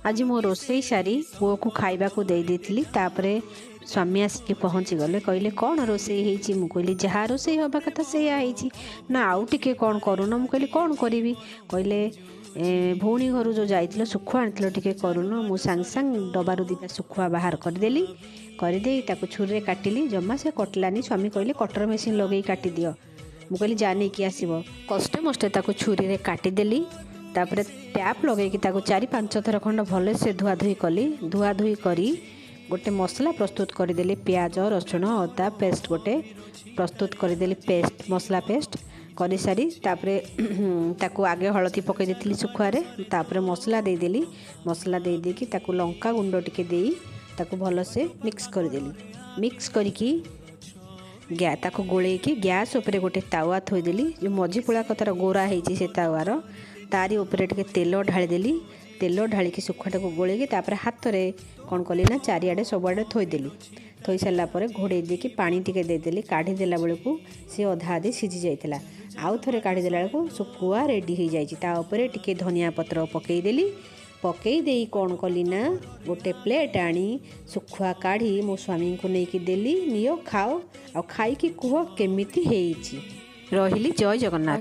आज मो रोसई सारी पुओ को खाइबा को दे देती तापरे स्वामी आसिक पहुँची गले कहले कौन रोसई होती मुझे जहाँ रोसई हवा कथा से ना आउ टे कौन करून मुझे कौन करी कहले भौणी घर जो जाइल शुखुआ आनी टे करून मु सांग सांग डबारू दीटा शुखुआ बाहर करदेली करदे छुरी काटिली जमा से कटलानी स्वामी कहले कटर मेसीन लगे काटी दियो मुझे जा नहीं कि आसब कष्टे मष्टे छुरी काटिदेली तापर टैप लगे कि 4-5 थर खंड भले से धुआ धुई कली धुआ धुई करी गोटे मसला प्रस्तुत करदेली प्याज रसुण अदा पेस्ट गोटे प्रस्तुत करदेली पेस्ट मसला पेस्ट कर सारी तापर आगे हलदी पकई देती शुखुआरे तापर मसला देदेली मसला दे देकी लंका गुंड टिके देई ताकू भल से मिक्स करदेली मिक्स करके ताको गोलैकी गैस उपरे गोटे तावा थोईदेली जो मझी पुड़ाक तार गोरा होती से तावार तारी उपरे टिके तेल ढालीदेली तेल ढालिकी शुखुआटा को गोलैकी तापर हाथ में कौन कली ना चारिआडे सबुआडे थोईदेली थोई सारा घोड़े देकी पानी टिके देदेली काढ़ीदेला बेलू सी अधा अधी सीझी जाइला आउ थे काढ़ीदेला बेलू शुखुआ रेडी हो जाए टिके धनिया पत्र पकईदेली पकई दे कौन कली ना गोटे प्लेट आनी शुखुआ काढ़ी मो स्वामी को लेकिन देली नियो खाओ आ खाई कि कह केमिति रही जय जगन्नाथ।